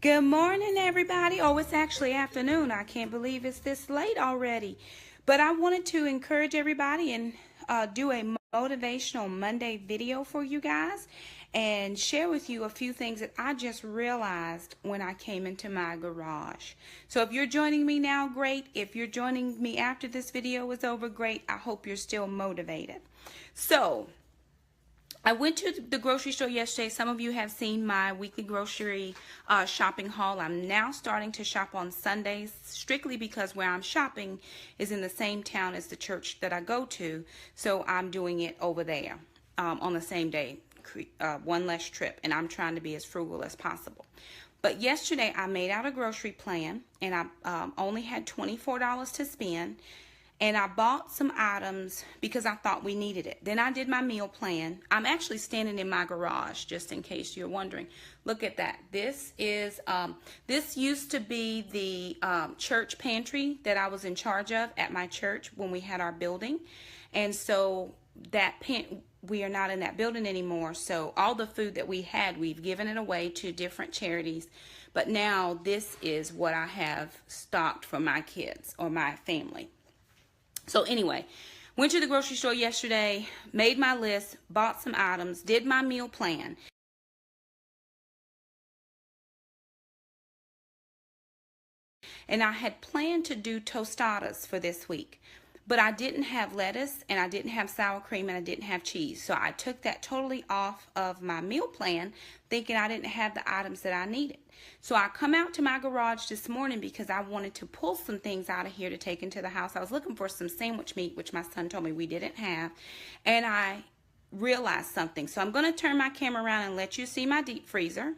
Good morning, everybody. Oh, it's actually afternoon. I can't believe it's this late already. But I wanted to encourage everybody and do a motivational Monday video for you guys and share with you a few things that I just realized when I came into my garage. So if you're joining me now, great. If you're joining me after this video is over, great. I hope you're still motivated. So I went to the grocery store yesterday. Some of you have seen my weekly grocery shopping haul. I'm now starting to shop on Sundays strictly because where I'm shopping is in the same town as the church that I go to. So I'm doing it over there on the same day, one less trip. And I'm trying to be as frugal as possible. But yesterday I made out a grocery plan and I only had $24 to spend. And I bought some items because I thought we needed it. Then I did my meal plan. I'm actually standing in my garage, just in case you're wondering. Look at that. This is this used to be the church pantry that I was in charge of at my church when we had our building. And so we are not in that building anymore. So all the food that we had, we've given it away to different charities. But now this is what I have stocked for my kids or my family. So anyway, went to the grocery store yesterday, made my list, bought some items, did my meal plan. And I had planned to do tostadas for this week. But I didn't have lettuce, and I didn't have sour cream, and I didn't have cheese. So I took that totally off of my meal plan, thinking I didn't have the items that I needed. So I come out to my garage this morning because I wanted to pull some things out of here to take into the house. I was looking for some sandwich meat, which my son told me we didn't have. And I realized something. So I'm going to turn my camera around and let you see my deep freezer.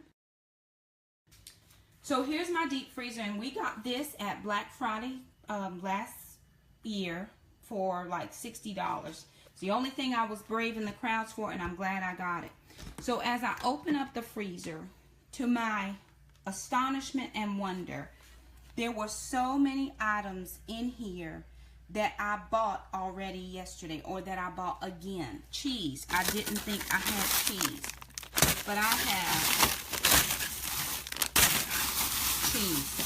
So here's my deep freezer, and we got this at Black Friday last year for like $60. It's the only thing I was braving the crowds for, and I'm glad I got it. So as I open up the freezer, to my astonishment and wonder, there were so many items in here that I bought already yesterday, or that I bought again. Cheese. I didn't think I had cheese, but I have cheese.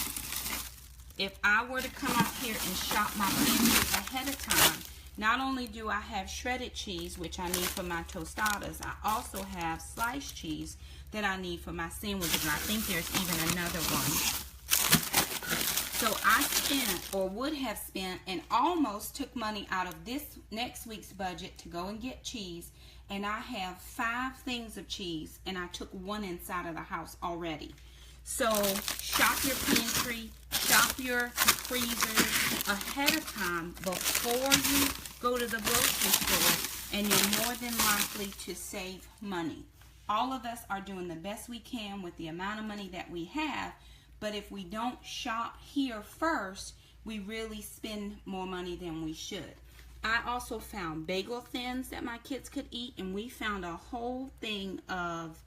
If I were to come out here and shop my pantry ahead of time, not only do I have shredded cheese, which I need for my tostadas, I also have sliced cheese that I need for my sandwiches, and I think there's even another one. So I spent, or would have spent, and almost took money out of this next week's budget to go and get cheese, and I have 5 things of cheese, and I took one inside of the house already. So shop your pantry, shop your freezers ahead of time before you go to the grocery store, and you're more than likely to save money. All of us are doing the best we can with the amount of money that we have, but if we don't shop here first, we really spend more money than we should. I also found bagel thins that my kids could eat, and we found a whole thing of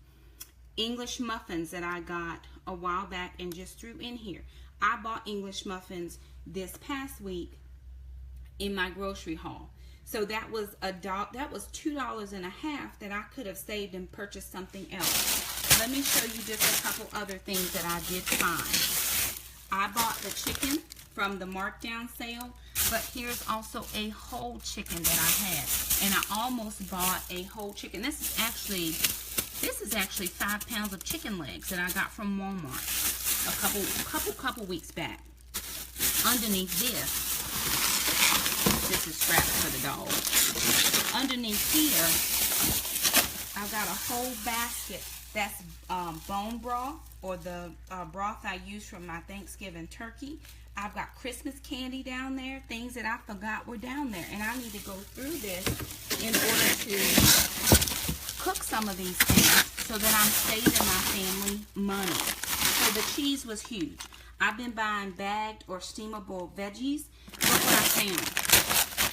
English muffins that I got a while back and just threw in here. I bought English muffins this past week in my grocery haul. So that was $2.50 that I could have saved and purchased something else. Let me show you just a couple other things that I did find. I bought the chicken from the markdown sale, but here's also a whole chicken that I had. And I almost bought a whole chicken. This is actually 5 pounds of chicken legs that I got from Walmart a couple weeks back. Underneath this is scraps for the dog. Underneath here, I've got a whole basket that's bone broth, or the broth I use from my Thanksgiving turkey. I've got Christmas candy down there, things that I forgot were down there, and I need to go through this in order to cook some of these things so that I'm saving my family money. So the cheese was huge. I've been buying bagged or steamable veggies. Look what I found.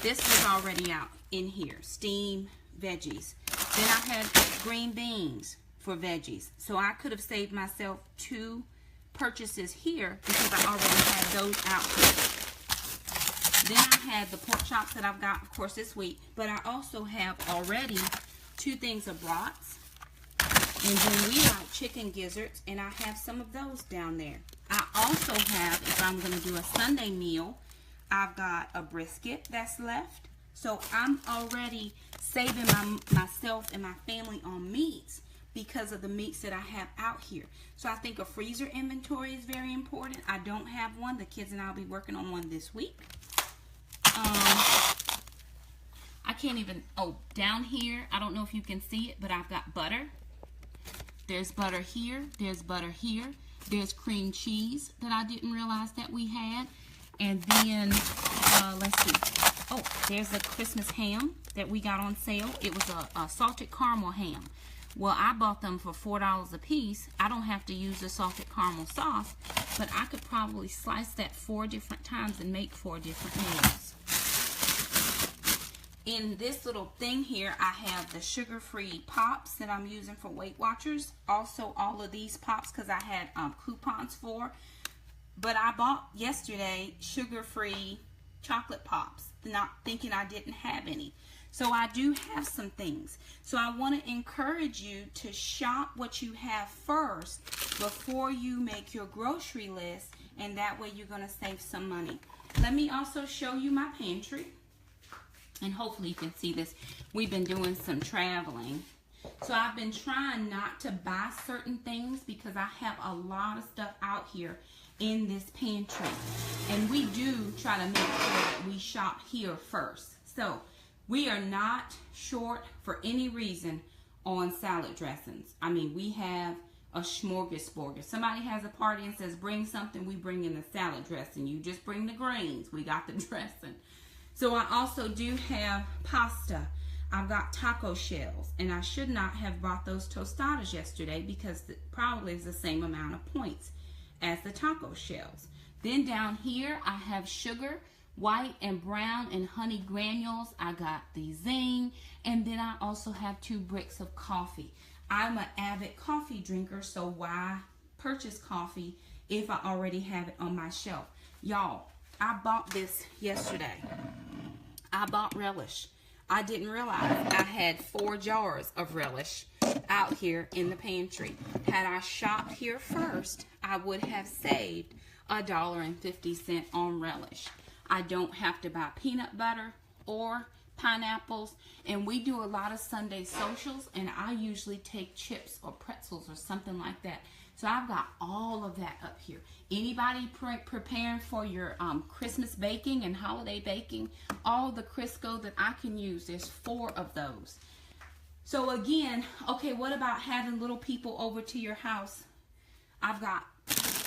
This was already out in here, steamed veggies. Then I had green beans for veggies. So I could have saved myself 2 purchases here because I already had those out here. Then I had the pork chops that I've got, of course, this week. But I also have already 2 things of brats. And then we like chicken gizzards, and I have some of those down there. I also have, if I'm going to do a Sunday meal, I've got a brisket that's left. So I'm already saving myself and my family on meats because of the meats that I have out here. So I think a freezer inventory is very important. I don't have one. The kids and I will be working on one this week. I can't even, down here, I don't know if you can see it, but I've got butter. There's butter here. There's butter here. There's cream cheese that I didn't realize that we had. And then, let's see. Oh, there's a Christmas ham that we got on sale. It was a salted caramel ham. Well, I bought them for $4 a piece. I don't have to use the salted caramel sauce, but I could probably slice that 4 different times and make 4 different meals. In this little thing here, I have the sugar-free pops that I'm using for Weight Watchers. Also, all of these pops because I had coupons for. But I bought yesterday sugar-free chocolate pops, not thinking I didn't have any. So I do have some things. So I want to encourage you to shop what you have first before you make your grocery list, and that way you're going to save some money. Let me also show you my pantry. And hopefully you can see this. We've been doing some traveling. So I've been trying not to buy certain things because I have a lot of stuff out here in this pantry. And we do try to make sure that we shop here first. So we are not short for any reason on salad dressings. I mean, we have a smorgasbord. If somebody has a party and says bring something, we bring in the salad dressing. You just bring the greens. We got the dressing. So I also do have pasta. I've got taco shells, and I should not have bought those tostadas yesterday because it probably is the same amount of points as the taco shells. Then down here I have sugar, white and brown and honey granules. I got the zing, and then I also have 2 bricks of coffee. I'm an avid coffee drinker, so why purchase coffee if I already have it on my shelf? Y'all, I bought this yesterday. I bought relish. I didn't realize I had 4 jars of relish out here in the pantry. Had I shopped here first, I would have saved $1.50 on relish. I don't have to buy peanut butter or pineapples, and we do a lot of Sunday socials, and I usually take chips or pretzels or something like that. So I've got all of that up here. Anybody preparing for your Christmas baking and holiday baking, all the Crisco that I can use, there's 4 of those. So again, okay, what about having little people over to your house? I've got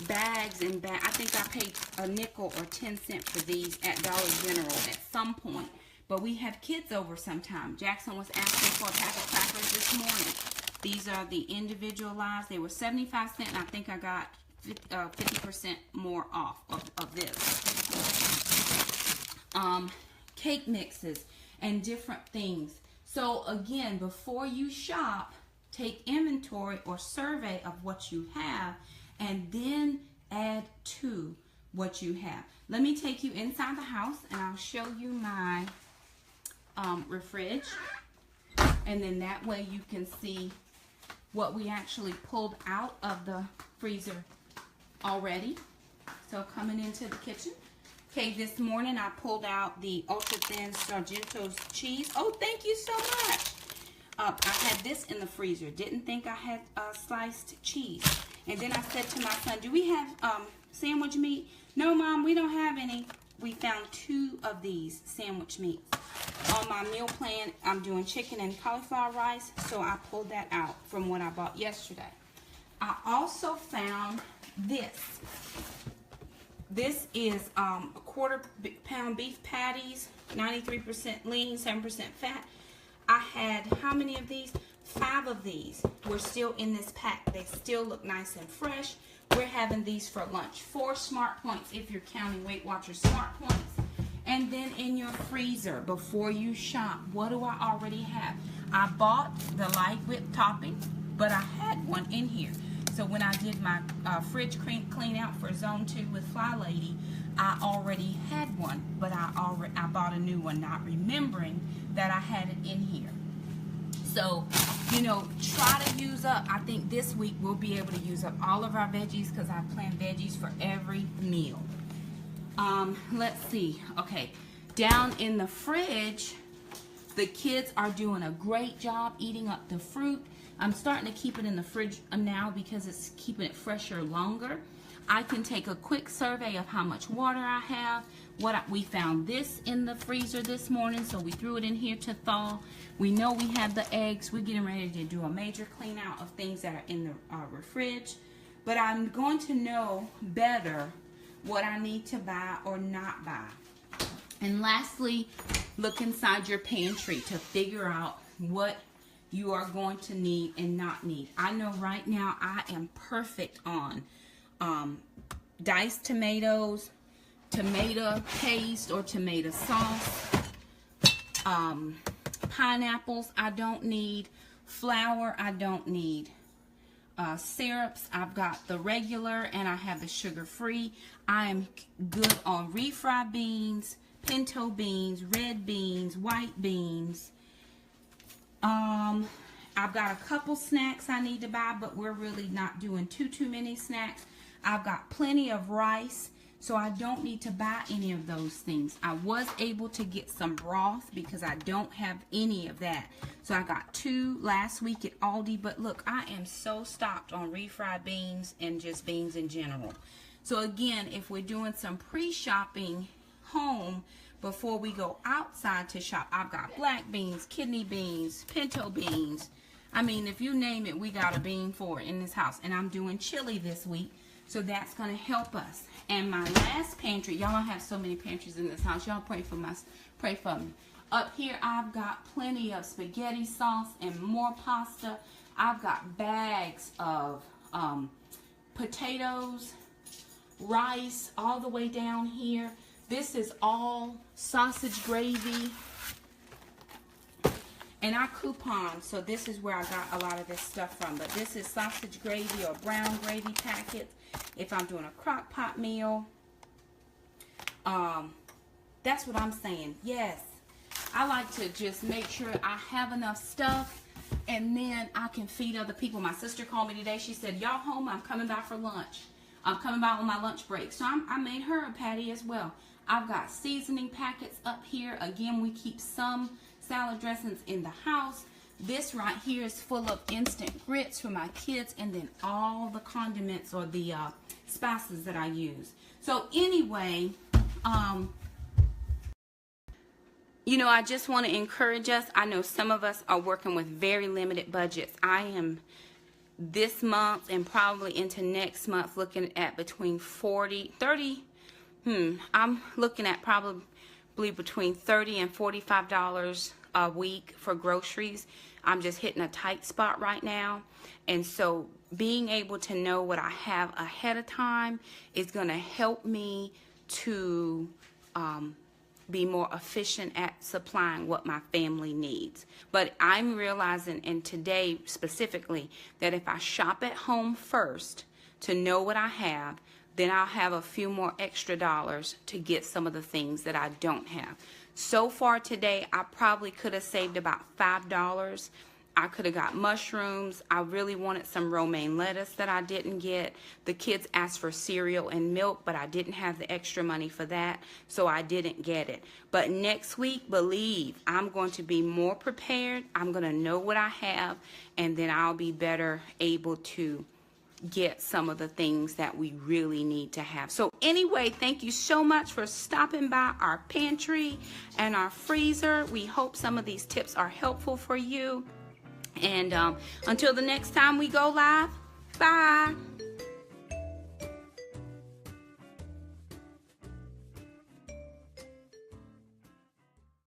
bags and bags. I think I paid a nickel or 10 cents for these at Dollar General at some point. But we have kids over sometime. Jackson was asking for a pack of crackers this morning. These are the individualized. They were 75 cents, and I think I got 50% more off of this. Cake mixes and different things. So again, before you shop, take inventory or survey of what you have, and then add to what you have. Let me take you inside the house, and I'll show you my fridge, and then that way you can see what we actually pulled out of the freezer already. So coming into the kitchen. Okay, this morning I pulled out the ultra thin Sargento's cheese. Oh, thank you so much. I had this in the freezer. Didn't think I had sliced cheese. And then I said to my son, do we have sandwich meat? No, Mom, we don't have any. We found 2 of these sandwich meats. On my meal plan, I'm doing chicken and cauliflower rice, so I pulled that out from what I bought yesterday. I also found this. This is a 1/4 pound beef patties, 93% lean, 7% fat. I had how many of these? 5 of these were still in this pack. They still look nice and fresh. We're having these for lunch. 4 smart points if you're counting Weight Watchers smart points. And then in your freezer, before you shop, what do I already have? I bought the light whip topping, but I had one in here. So when I did my fridge clean out for Zone 2 with Fly Lady, I already had one, but I bought a new one, not remembering that I had it in here. So you know, try to use up. I think this week we'll be able to use up all of our veggies because I plan veggies for every meal. Let's see. Okay, down in the fridge, the kids are doing a great job eating up the fruit. I'm starting to keep it in the fridge now because it's keeping it fresher longer. I can take a quick survey of how much water I have. We found this in the freezer this morning, so we threw it in here to thaw. We know we have the eggs. We're getting ready to do a major clean out of things that are in the fridge. But I'm going to know better what I need to buy or not buy. And lastly, look inside your pantry to figure out what you are going to need and not need. I know right now I am perfect on diced tomatoes, tomato paste or tomato sauce, pineapples I don't need, flour I don't need, syrups I've got the regular and I have the sugar-free. I am good on refried beans, pinto beans, red beans, white beans. I've got a couple snacks I need to buy, but we're really not doing too many snacks. I've got plenty of rice, so I don't need to buy any of those things. I was able to get some broth because I don't have any of that. So I got 2 last week at Aldi, but look, I am so stocked on refried beans and just beans in general. So again, if we're doing some pre-shopping home before we go outside to shop, I've got black beans, kidney beans, pinto beans. I mean, if you name it, we got a bean for it in this house. And I'm doing chili this week, so that's going to help us. And my last pantry, y'all don't have so many pantries in this house. Y'all pray for me. Up here, I've got plenty of spaghetti sauce and more pasta. I've got bags of potatoes, rice, all the way down here. This is all sausage gravy. And I coupon, so this is where I got a lot of this stuff from. But this is sausage gravy or brown gravy packets. If I'm doing a crock pot meal. That's what I'm saying. Yes. I like to just make sure I have enough stuff. And then I can feed other people. My sister called me today. She said, y'all home? I'm coming back for lunch. I'm coming by on my lunch break. So I made her a patty as well. I've got seasoning packets up here. Again, we keep some salad dressings in the house. This right here is full of instant grits for my kids, and then all the condiments or the spices that I use. So anyway, you know, I just want to encourage us. I know some of us are working with very limited budgets. I am this month and probably into next month looking at between I'm looking at probably between $30 and $45 a week for groceries. I'm just hitting a tight spot right now. And so being able to know what I have ahead of time is going to help me to be more efficient at supplying what my family needs. But I'm realizing, and today specifically, that if I shop at home first to know what I have, then I'll have a few more extra dollars to get some of the things that I don't have. So far today, I probably could have saved about $5. I could have got mushrooms. I really wanted some romaine lettuce that I didn't get. The kids asked for cereal and milk, but I didn't have the extra money for that, so I didn't get it. But next week, believe, I'm going to be more prepared. I'm going to know what I have, and then I'll be better able to get some of the things that we really need to have. So anyway, thank you so much for stopping by our pantry and our freezer. We hope some of these tips are helpful for you. And until the next time we go live, bye.